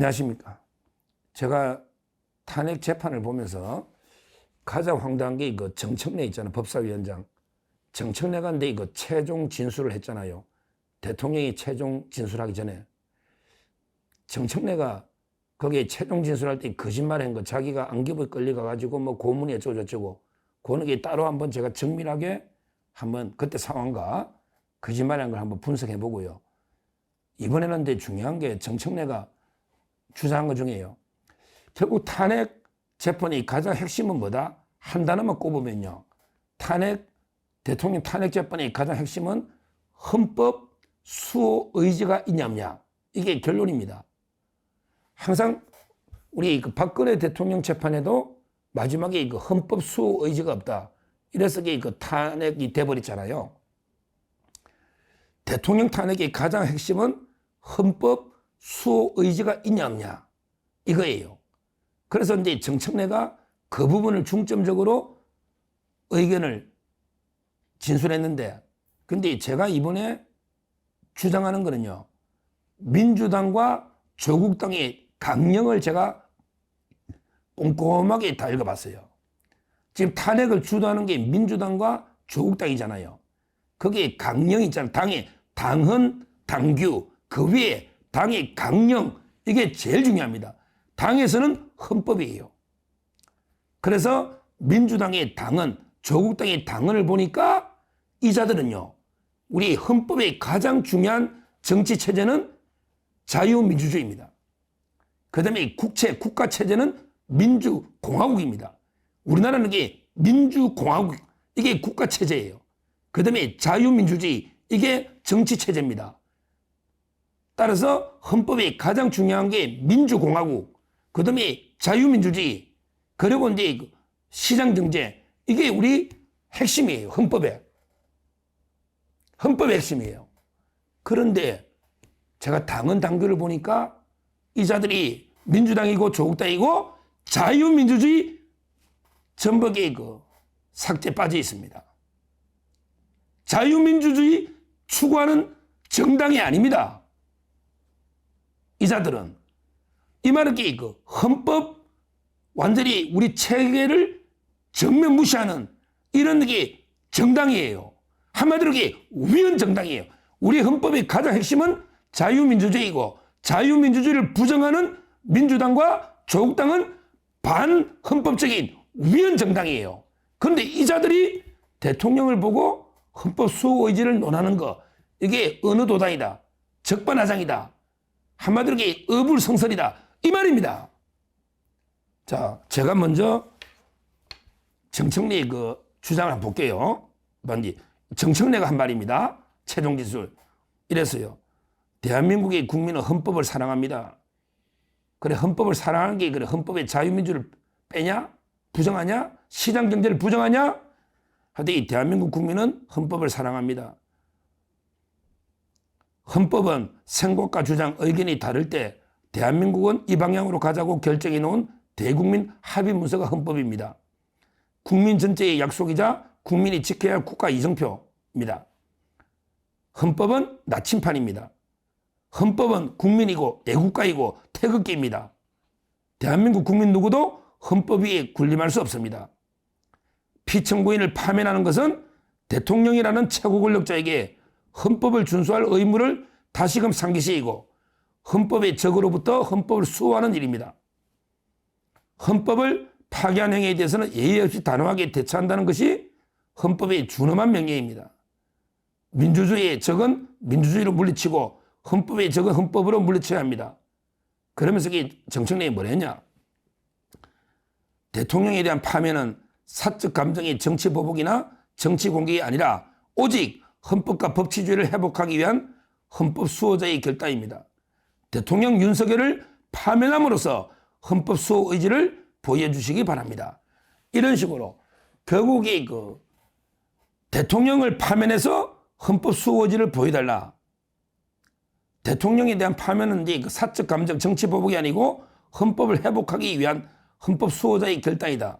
안녕하십니까. 제가 탄핵 재판을 보면서 가장 황당한 게 이거 정청래 있잖아요. 법사위원장. 정청래가 근데 이거 최종 진술을 했잖아요. 대통령이 최종 진술하기 전에. 정청래가 거기에 최종 진술할 때 거짓말한 거 자기가 안기부에 끌려가가지고 뭐 고문이 어쩌고저쩌고 그거는 게 따로 한번 제가 정밀하게 한번 그때 상황과 거짓말한 걸 한번 분석해 보고요. 이번에는 근데 중요한 게 정청래가 주장한 것 중에요. 결국 탄핵 재판의 가장 핵심은 뭐다? 한 단어만 꼽으면요. 대통령 탄핵 재판의 가장 핵심은 헌법 수호 의지가 있냐 없냐. 이게 결론입니다. 항상 우리 그 박근혜 대통령 재판에도 마지막에 그 헌법 수호 의지가 없다. 이래서 그 탄핵이 돼버렸잖아요. 대통령 탄핵의 가장 핵심은 헌법 수호 의지가 있냐 없냐 이거예요. 그래서 이제 정청래가 그 부분을 중점적으로 의견을 진술했는데, 근데 제가 이번에 주장하는 거는요, 민주당과 조국당의 강령을 제가 꼼꼼하게 다 읽어봤어요. 지금 탄핵을 주도하는 게 민주당과 조국당이잖아요. 거기에 강령이 있잖아요. 당의 당헌, 당규, 그 위에 당의 강령, 이게 제일 중요합니다. 당에서는 헌법이에요. 그래서 민주당의 당헌, 조국당의 당헌을 보니까 이자들은요, 우리 헌법의 가장 중요한 정치 체제는 자유민주주의입니다. 그 다음에 국가 체제는 민주공화국입니다. 우리나라는 이게 민주공화국, 이게 국가 체제예요. 그 다음에 자유민주주의, 이게 정치 체제입니다. 따라서 헌법의 가장 중요한 게 민주공화국, 그 다음에 자유민주주의, 그리고 이제 시장경제, 이게 우리 핵심이에요. 헌법의 핵심이에요. 그런데 제가 당헌 당규를 보니까 이자들이 민주당이고 조국당이고 자유민주주의 전복에 삭제 빠져 있습니다. 자유민주주의 추구하는 정당이 아닙니다. 이자들은 이 말은 헌법 완전히 우리 체계를 정면 무시하는 이런 게 정당이에요. 한마디로 위헌 정당이에요. 우리 헌법의 가장 핵심은 자유민주주의이고 자유민주주의를 부정하는 민주당과 조국당은 반헌법적인 위헌 정당이에요. 그런데 이자들이 대통령을 보고 헌법 수호 의지를 논하는 거, 이게 어느 도당이다, 적반하장이다, 한마디로 어불성설이다, 이 말입니다. 자, 제가 먼저 정청래의 주장을 한번 볼게요. 정청래가 한 말입니다. 최종 진술. 이랬어요. 대한민국의 국민은 헌법을 사랑합니다. 그래, 헌법을 사랑하는 게 그래, 헌법의 자유민주를 빼냐? 부정하냐? 시장경제를 부정하냐? 하여튼 이 대한민국 국민은 헌법을 사랑합니다. 헌법은 생각과 주장, 의견이 다를 때 대한민국은 이 방향으로 가자고 결정해 놓은 대국민 합의 문서가 헌법입니다. 국민 전체의 약속이자 국민이 지켜야 할 국가 이정표입니다. 헌법은 나침판입니다. 헌법은 국민이고 애국가이고 태극기입니다. 대한민국 국민 누구도 헌법 위에 군림할 수 없습니다. 피청구인을 파면하는 것은 대통령이라는 최고 권력자에게 헌법을 준수할 의무를 다시금 상기시키고 헌법의 적으로부터 헌법을 수호하는 일입니다. 헌법을 파기한 행위에 대해서는 예의 없이 단호하게 대처한다는 것이 헌법의 준엄한 명예입니다. 민주주의의 적은 민주주의로 물리치고 헌법의 적은 헌법으로 물리쳐야 합니다. 그러면서 정청래가 뭐랬냐? 대통령에 대한 파면은 사적 감정의 정치 보복이나 정치 공격이 아니라 오직 헌법과 법치주의를 회복하기 위한 헌법 수호자의 결단입니다. 대통령 윤석열을 파면함으로써 헌법 수호 의지를 보여주시기 바랍니다. 이런 식으로 결국에 대통령을 파면해서 헌법 수호 의지를 보여달라. 대통령에 대한 파면은 이제 사적 감정 정치 보복이 아니고 헌법을 회복하기 위한 헌법 수호자의 결단이다.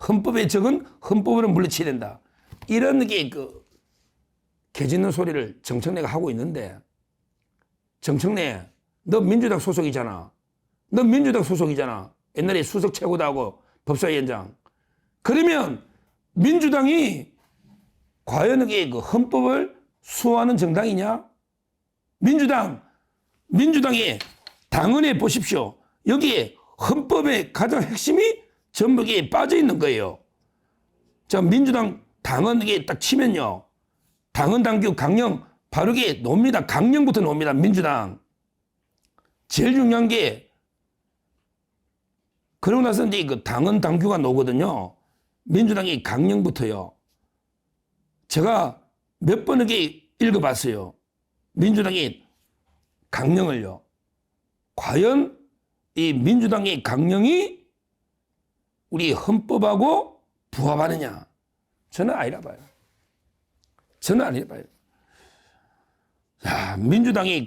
헌법의 적은 헌법으로 물리쳐야 된다. 이런 게 개짖는 소리를 정청래가 하고 있는데, 정청래 너 민주당 소속이잖아. 너 민주당 소속이잖아. 옛날에 수석 최고다 하고 법사위원장. 그러면 민주당이 과연 이게 그 헌법을 수호하는 정당이냐? 민주당이 당헌에 보십시오. 여기에 헌법의 가장 핵심이 전부 이게 빠져 있는 거예요. 자, 민주당 당헌 이게 딱 치면요. 당헌 당규 강령 바로 이게 놉니다. 강령부터 놉니다. 민주당. 제일 중요한 게 그러고 나서 이제 그 당헌 당규가 나오거든요. 민주당이 강령부터요. 제가 몇 번 이렇게 읽어봤어요. 민주당이 강령을요. 과연 이 민주당의 강령이 우리 헌법하고 부합하느냐? 저는 아니라 봐요. 저는 아니라 봐요. 야, 민주당이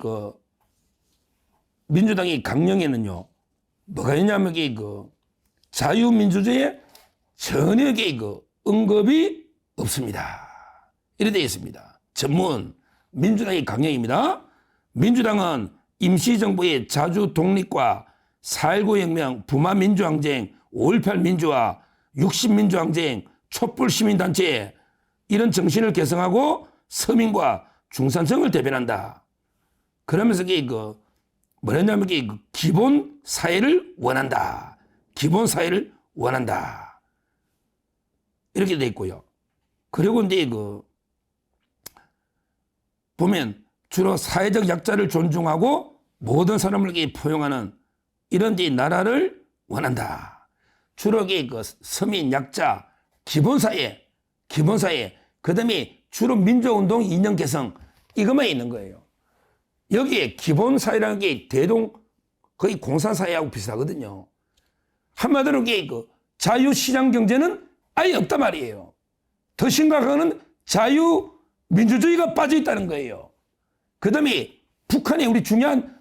강령에는요. 뭐가 있냐면 이게 자유민주주의에 전혀 언급이 없습니다. 이래 되어 있습니다. 전문 민주당의 강령입니다. 민주당은 임시정부의 자주 독립과 4.19 혁명, 부마민주항쟁, 5.18 민주화, 60민주항쟁, 촛불시민단체 이런 정신을 개성하고 서민과 중산층을 대변한다. 그러면서 이게 뭐냐면 이게 기본 사회를 원한다. 기본 사회를 원한다. 이렇게 돼 있고요. 그리고 이제 보면 주로 사회적 약자를 존중하고 모든 사람을 포용하는 이런 데 나라를 원한다. 주로 서민 약자 기본사회 그 다음에 주로 민주운동 이념 개성 이것만 있는 거예요. 여기에 기본사회라는 게 거의 공산사회하고 비슷하거든요. 한마디로 자유시장 경제는 아예 없단 말이에요. 더 심각한 건 자유민주주의가 빠져 있다는 거예요. 그 다음에 북한이 우리 중요한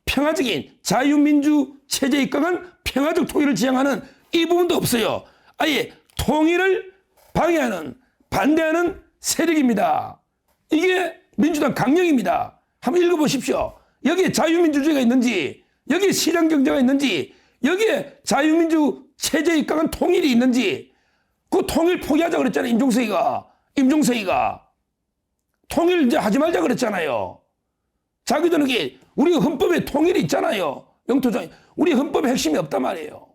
평화적인 자유민주 체제에 입각한 평화적 통일을 지향하는 이 부분도 없어요. 아예 통일을 방해하는 반대하는 세력입니다. 이게 민주당 강령입니다. 한번 읽어보십시오. 여기에 자유민주주의가 있는지, 여기에 시장경제가 있는지, 여기에 자유민주 체제에 입각한 통일이 있는지, 그 통일 포기하자 그랬잖아요. 임종석이가 통일 이제 하지 말자 그랬잖아요. 자기들은 이게 우리 헌법에 통일이 있잖아요. 영토장 우리 헌법에 핵심이 없단 말이에요.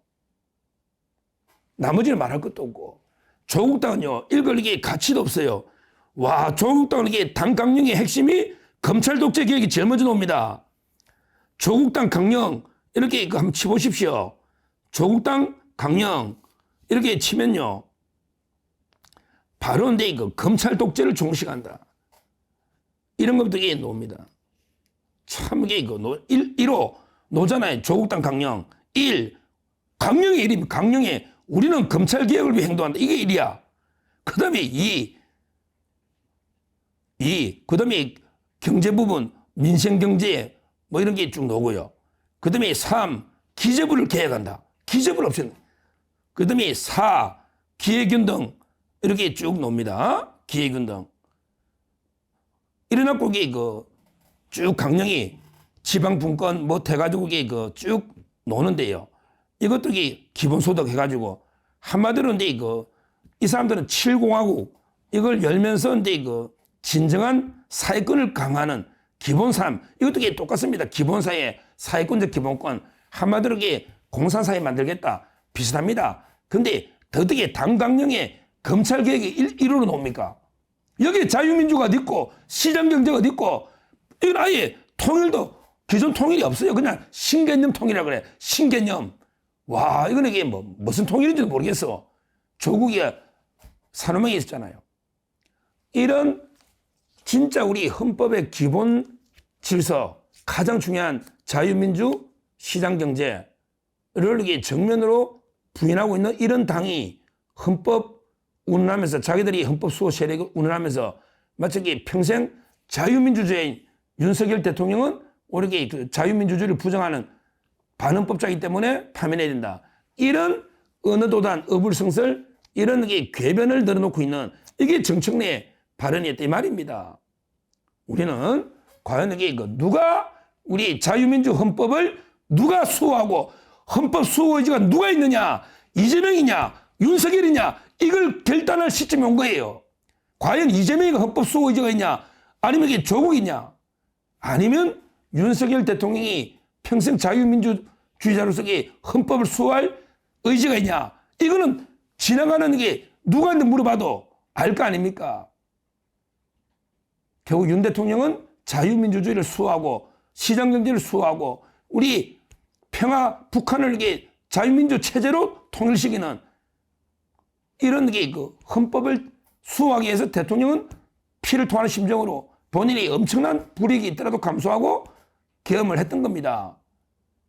나머지는 말할 것도 없고. 조국당은요, 읽을 이게 가치도 없어요. 와, 조국당은 이게 당 강령의 핵심이 검찰 독재 개혁이 제일 먼저 나옵니다. 조국당 강령, 이렇게 한번 치보십시오. 조국당 강령, 이렇게 치면요. 바로 근데 검찰 독재를 종식한다. 이런 것부터 이게 나옵니다. 참 이게 1호 노잖아요. 조국당 강령. 1. 강령의 1입니다. 강령의 우리는 검찰 개혁을 위해 행동한다. 이게 1이야. 그 다음에 2. 그 다음에 경제 부분, 민생경제 뭐 이런 게 쭉 나오고요. 그 다음에 3. 기재부를 개혁한다. 기재부를 없앤다. 그 다음에 4. 기회균등 이렇게 쭉 나옵니다. 기회균등. 이래놓고 이게 쭉 강령이 지방분권 뭐 돼가지고 이게 쭉 노는데요. 이것도 이게 기본소득 해가지고 한마디로 이제 이 사람들은 7공화국 이걸 열면서 이제 진정한 사회권을 강화하는 기본삼 이것도 이게 똑같습니다. 기본사회, 사회권적 기본권 한마디로 이게 공산사회 만들겠다 비슷합니다. 근데 어떻게 당 강령에 검찰 개혁이 1호로 나옵니까? 여기에 자유민주가 어디 있고 시장경제가 어디 있고 이건 아예 통일도 기존 통일이 없어요. 그냥 신개념 통일이라 그래. 신개념. 와, 이건 이게 무슨 통일인지도 모르겠어. 조국이 산업망이 있었잖아요. 이런 진짜 우리 헌법의 기본 질서, 가장 중요한 자유민주 시장경제를 이게 정면으로 부인하고 있는 이런 당이 헌법 운운하면서 자기들이 헌법 수호 세력을 운운하면서 마치 평생 자유민주주의 윤석열 대통령은 오히려 자유민주주의를 부정하는 반헌법자이기 때문에 파면해야 된다. 이런 언어도단, 어불성설 이런 게 궤변을 늘어놓고 있는 이게 정청래의 발언이었다 이 말입니다. 우리는 과연 이게 누가 우리 자유민주 헌법을 누가 수호하고 헌법 수호 의지가 누가 있느냐, 이재명이냐 윤석열이냐, 이걸 결단할 시점이 온 거예요. 과연 이재명이 헌법 수호 의지가 있냐, 아니면 이게 조국이냐, 아니면 윤석열 대통령이 평생 자유민주주의자로서 헌법을 수호할 의지가 있냐, 이거는 지나가는 게 누구한테 물어봐도 알 거 아닙니까? 결국 윤 대통령은 자유민주주의를 수호하고 시장경제를 수호하고 우리 평화 북한을 이게 자유민주 체제로 통일시키는 이런 게 그 헌법을 수호하기 위해서 대통령은 피를 토하는 심정으로 본인이 엄청난 불이익이 있더라도 감수하고 계엄을 했던 겁니다.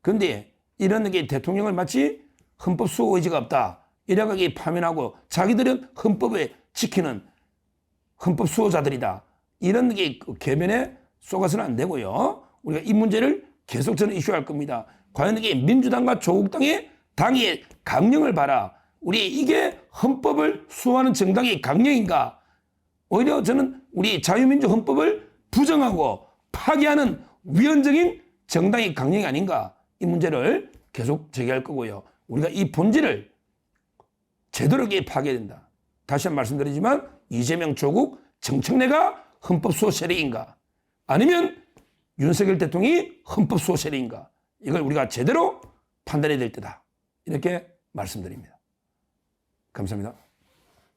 그런데 이런 게 대통령을 마치 헌법 수호 의지가 없다 이렇게 파면하고 자기들은 헌법에 지키는 헌법 수호자들이다 이런 게 계면에 속아서는 안 되고요. 우리가 이 문제를 계속 저는 이슈할 겁니다. 과연 이게 민주당과 조국당의 당의 강령을 봐라. 우리 이게 헌법을 수호하는 정당의 강령인가? 오히려 저는 우리 자유민주 헌법을 부정하고 파기하는 위헌적인 정당의 강령이 아닌가? 이 문제를 계속 제기할 거고요. 우리가 이 본질을 제대로 파괴해야 된다. 다시 한번 말씀드리지만 이재명, 조국, 정청래가 헌법 수호 세력인가? 아니면 윤석열 대통령이 헌법 수호 세력인가? 이걸 우리가 제대로 판단해야 될 때다. 이렇게 말씀드립니다. 감사합니다.